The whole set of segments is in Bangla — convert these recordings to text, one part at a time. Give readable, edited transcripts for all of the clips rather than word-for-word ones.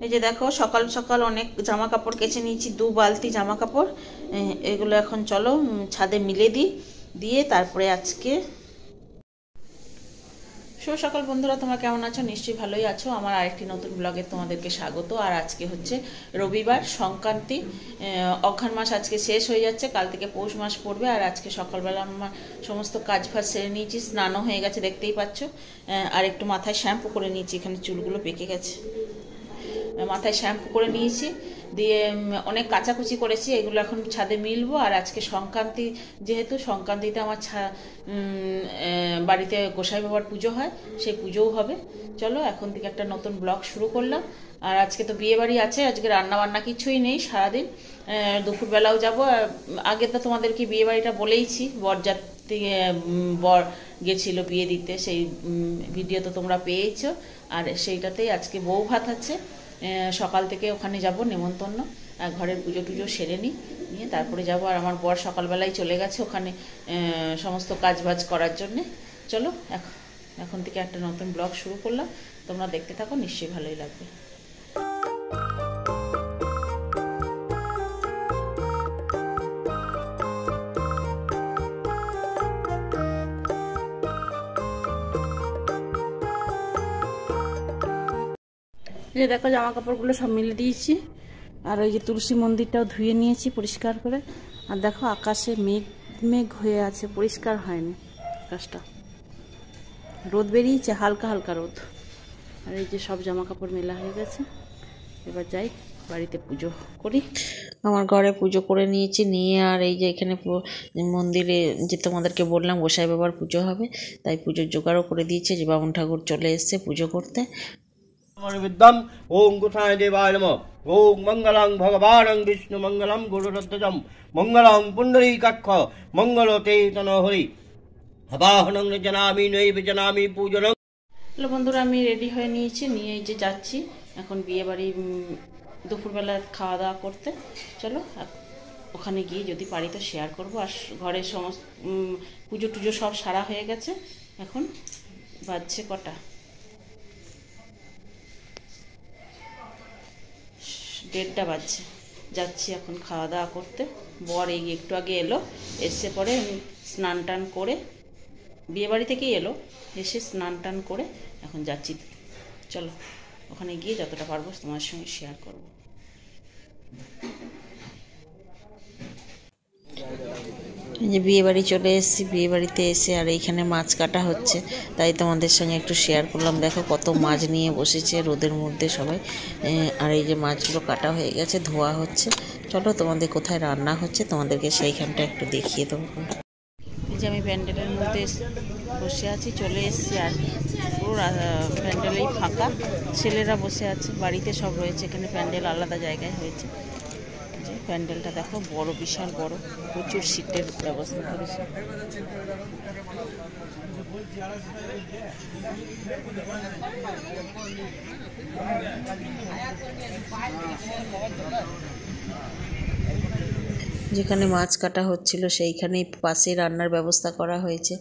এই যে দেখো সকাল সকাল অনেক জামা কাপড় কেচে নিয়েছি, 2 বালতি জামা কাপড়। এগুলো এখন চলো ছাদে মিলে দিই, দিয়ে তারপরে আজকে শুভ সকাল বন্ধুরা, তোমরা কেমন আছো? নিশ্চয়ই ভালোই আছো। আমার আরেকটি নতুন ব্লগে তোমাদেরকে স্বাগত। আর আজকে হচ্ছে রবিবার, সংক্রান্তি। অঘ্রাণ মাস আজকে শেষ হয়ে যাচ্ছে, কাল থেকে পৌষ মাস পড়বে। আর আজকে সকালবেলা আমার সমস্ত কাজ ফাজ সেরে নিয়েছি, স্নানও হয়ে গেছে দেখতেই পাচ্ছ। আর একটু মাথায় শ্যাম্পু করে নিয়েছি, এখানে চুলগুলো পেকে গেছে। মাথায় শ্যাম্পু করে নিয়েছি, দিয়ে অনেক কাচাকুচি করেছি, এগুলো এখন ছাদে মিলবো। আর আজকে সংক্রান্তি, যেহেতু সংক্রান্তিতে আমার বাড়িতে গোসাই বাবার পুজো হয়, সেই পুজোও হবে। চলো এখন থেকে একটা নতুন ব্লগ শুরু করলাম। আর আজকে তো বিয়ে বাড়ি আছে, আজকে রান্না বান্না কিছুই নেই সারাদিন। দুপুরবেলাও যাবো। আগে তো তোমাদেরকে বিয়ে বাড়িটা বলেইছি, বরযাত্রী বর গেছিল বিয়ে দিতে, সেই ভিডিও তো তোমরা পেয়েছো। আর সেইটাতেই আজকে বউ ভাত আছে, সকাল থেকে ওখানে যাব নেমন্তন্ন। ঘরের পুজো টুজো সেরে নিয়ে তারপরে যাব। আর আমার বর সকালবেলায় চলে গেছে ওখানে সমস্ত কাজ বাজ করার জন্যে। চলো এখন থেকে একটা নতুন ব্লগ শুরু করলাম, তোমরা দেখতে থাকো, নিশ্চয়ই ভালোই লাগবে। যে দেখো জামা কাপড়গুলো সব মিলে দিয়েছি, আর ওই যে তুলসী মন্দিরটাও ধুয়ে নিয়েছি পরিষ্কার করে। আর দেখো আকাশে মেঘ মেঘ হয়ে আছে, পরিষ্কার হয়নি আকাশটা, রোদ বেরিয়েছে, হালকা হালকা রোদ। আর এই যে সব জামা কাপড় মেলা হয়ে গেছে, এবার যাই বাড়িতে পুজো করি। আমার ঘরে পুজো করে নিয়েছি, নিয়ে আর এই যে এখানে মন্দিরে যে তোমাদেরকে বললাম গোসাই বাবার পুজো হবে, তাই পুজোর জোগাড়ও করে দিয়েছে। যে বামুন ঠাকুর চলে এসছে পুজো করতে। विद्यम ओं गोसाय देवाय नमः। ओं मंगलं भगवानं विष्णु मंगलं गुरुरत्तजम मंगलं पुंडरीकाक्ष मंगलते तनोहरि अवाहनं जनामि नैव जनामि पूजनं। হ্যালো বন্ধুরা, আমি রেডি হয়ে নিয়েছি, নিয়ে এই যে যাচ্ছি এখন বিয়ে বাড়ি দুপুরবেলা খাওয়া দাওয়া করতে। চলো ওখানে গিয়ে যদি পারি তো শেয়ার করবো। আর ঘরের সমস্ত পুজো টুজো সব সারা হয়ে গেছে। এখন বাজছে কটা, 1:30 বাজছে। যাচ্ছি এখন খাওয়া দাওয়া করতে। বর এই একটু আগে এলো, এসে পরে স্নান টান করে, বিয়ে বাড়ি থেকেই এলো, এসে স্নান টান করে এখন যাচ্ছি। চলো ওখানে গিয়ে যতটা পারবো তোমার সঙ্গে শেয়ার করব। যে বিয়ে বাড়ি চলে এসেছি, বিয়ে বাড়িতে এসে আর এইখানে মাছ কাটা হচ্ছে, তাই তোমাদের সঙ্গে একটু শেয়ার করলাম। দেখো কত মাছ নিয়ে বসেছে রোদের মধ্যে সবাই। আর এই যে মাছগুলো কাটা হয়ে গেছে, ধোয়া হচ্ছে। চলো তোমাদের কোথায় রান্না হচ্ছে তোমাদেরকে সেইখানটা একটু দেখিয়ে দেবো। এই যে আমি প্যান্ডেলের মধ্যে বসে আছি, চলে এসেছি। আর পুরো প্যান্ডেলেই ফাঁকা, ছেলেরা বসে আছে, বাড়িতে সব রয়েছে, এখানে প্যান্ডেল আলাদা জায়গায় হয়েছে। প্যান্ডেলটা দেখো বড়, বিশাল বড়, প্রচুর সিটের ব্যবস্থা করেছে। যেখানে মাছ কাটা হচ্ছিল সেইখানেই পাশে রান্নার ব্যবস্থা করা হয়েছে।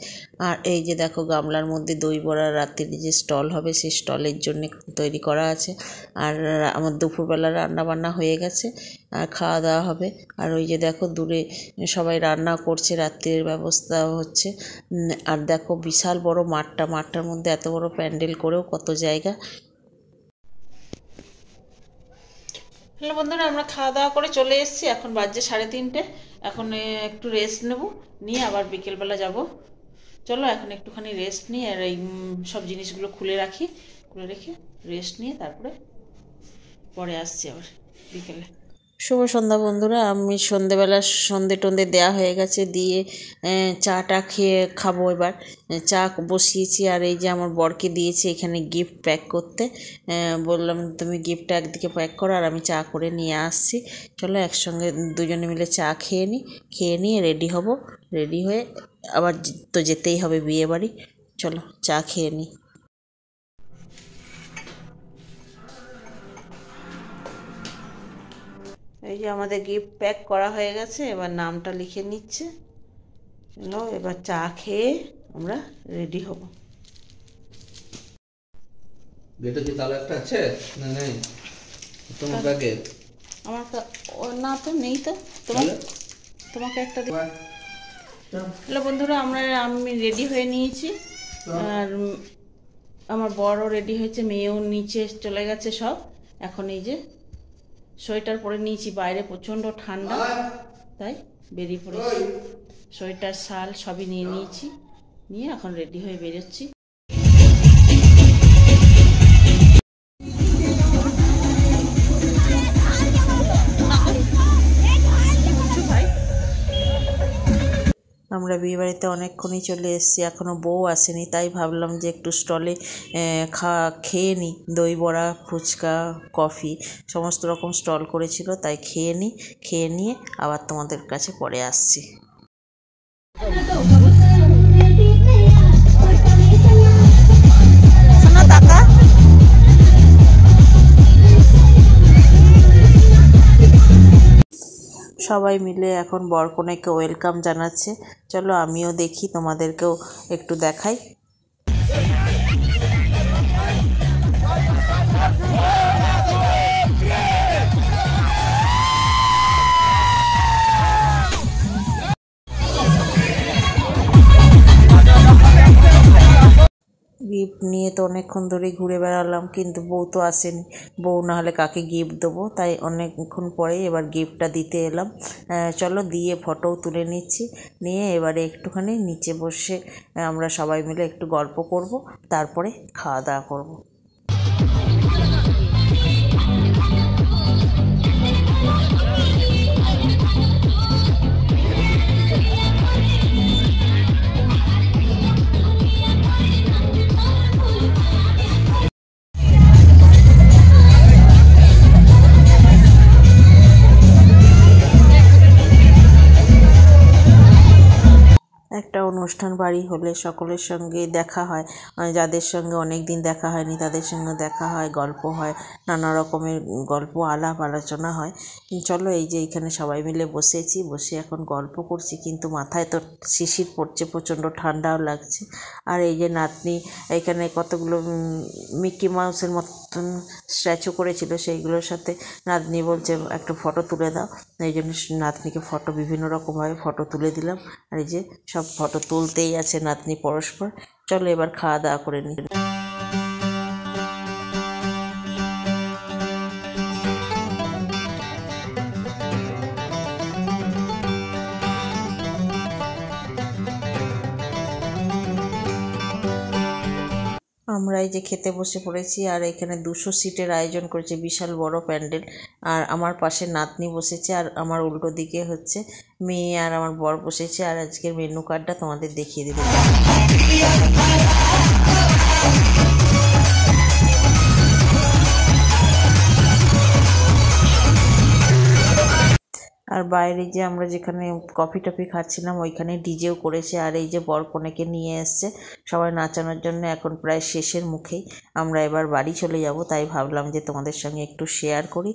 আর এই যে দেখো গামলার মধ্যে দই বড়া, রাত্রির যে স্টল হবে সেই স্টলের জন্য তৈরি করা আছে। আর আমার দুপুরবেলা রান্না বান্না হয়ে গেছে, আর খাওয়া দাওয়া হবে। আর ওই যে দেখো দূরে সবাই রান্না করছে, রাত্রির ব্যবস্থা হচ্ছে। আর দেখো বিশাল বড় মাঠটার মধ্যে এত বড় প্যান্ডেল করেও কত জায়গা। হ্যালো বন্ধুরা, আমরা খাওয়া দাওয়া করে চলে এসেছি, এখন বাজছে 3:30। এখন একটু রেস্ট নেব, নিয়ে আবার বিকেলবেলা যাব। চলো এখন একটুখানি রেস্ট নিই, আর এই সব জিনিসগুলো খুলে রেখে রেস্ট নিয়ে তারপরে পরে আসছি আবার বিকেলে। শুভ সন্ধ্যা বন্ধুরা, আমি সন্ধেবেলা সন্ধে টন্ধে দেওয়া হয়ে গেছে, দিয়ে চাটা খাবো এবার। চা বসিয়েছি, আর এই যে আমার বরকে দিয়েছি এখানে গিফট প্যাক করতে। বললাম তুমি গিফটটা একদিকে প্যাক করো, আর আমি চা করে নিয়ে আসছি। চলো একসঙ্গে দুজনে মিলে চা খেয়ে নিয়ে রেডি হব। রেডি হয়ে আবার তো যেতেই হবে বিয়ে বাড়ি। চলো চা খেয়ে নিই। এই যে আমাদের গিফট প্যাক করা হয়ে গেছে, এবার নামটা লিখে নিচ্ছে। চলো এবার চা খেয়ে আমরা রেডি হব। ভেতর কি তালা একটা আছে না? নেই। তোমার ব্যাগে আমার না তো নেই তো, তোমার তোমাকে একটা হ্যালো বন্ধুরা, আমি রেডি হয়ে নিয়েছি, আর আমার বড়ও রেডি হয়েছে, মেয়েও নিচে চলে গেছে সব। এখন এই যে সোয়েটার পরে নিয়েছি, বাইরে প্রচণ্ড ঠান্ডা, তাই বেরিয়ে পড়েছি। সোয়েটার শাল সবই নিয়ে নিয়েছি, নিয়ে এখন রেডি হয়ে বেরোচ্ছি। আমরা বিয়েবাড়িতে অনেকক্ষণই চলে এসেছি, এখনও বউ আসেনি, তাই ভাবলাম যে একটু স্টলে খেয়ে নিই। দই বড়া, ফুচকা, কফি সমস্ত রকম স্টল করেছিল, তাই খেয়ে নিই। খেয়ে নিয়ে আবার তোমাদের কাছে পরে আসছি। সবাই মিলে এখন বরকনেকে ওয়েলকাম জানাচ্ছে। চলো আমিও দেখি, তোমাদেরকেও একটু দেখাই। গিফট নিয়ে তো অনেকক্ষণ ধরেই ঘুরে বেড়ালাম, কিন্তু বউ তো আসেনি। বউ না হলে কাকে গিফট দেবো, তাই অনেকক্ষণ পরেই এবার গিফটটা দিতে এলাম। চলো দিয়ে ফটোও তুলে নিচ্ছি, নিয়ে এবারে একটুখানি নিচে বসে আমরা সবাই মিলে একটু গল্প করব, তারপরে খাওয়া দাওয়া করব। একটা অনুষ্ঠান বাড়ি হলে সকলের সঙ্গে দেখা হয়, যাদের সঙ্গে অনেক দিন দেখা হয়নি তাদের সঙ্গে দেখা হয়, গল্প হয়, নানা রকমের গল্প আলাপ আলোচনা হয়। চলো এই যে এখানে সবাই মিলে বসেছি, বসে এখন গল্প করছি, কিন্তু মাথায় তো শিশির পড়ছে, প্রচণ্ড ঠান্ডাও লাগছে। আর এই যে নাতনি এখানে কতগুলো মিকি মাউসের মতন স্ট্যাচু করেছিল, সেইগুলোর সাথে নাতনি বলছে একটা ফটো তুলে দাও। এই জন্য নাতনিকে ফটো বিভিন্ন রকমভাবে ফটো তুলে দিলাম। আর এই যে সব ফটো তুলতেই আছে নাতনি পরস্পর। চলো এবার খাওয়া দাওয়া করে নিই। আমরা এই যে খেতে বসে পড়েছি, আর এখানে 200 সিটের আয়োজন করেছে, বিশাল বড় প্যান্ডেল। আর আমার পাশে নাতনি বসেছে, আর আমার উল্টো দিকে হচ্ছে মেয়ে আর আমার বর বসেছে। আর আজকের মেনু কার্ডটা তোমাদের দেখিয়ে দিতে আর বাইরে যে আমরা যেখানে কফি টফি খাচ্ছিলাম ওইখানে ডিজেও করেছে। আর এই যে বরকনেকে নিয়ে এসছে সবাই নাচানোর জন্য। এখন প্রায় শেষের মুখেই, আমরা এবার বাড়ি চলে যাব, তাই ভাবলাম যে তোমাদের সঙ্গে একটু শেয়ার করি।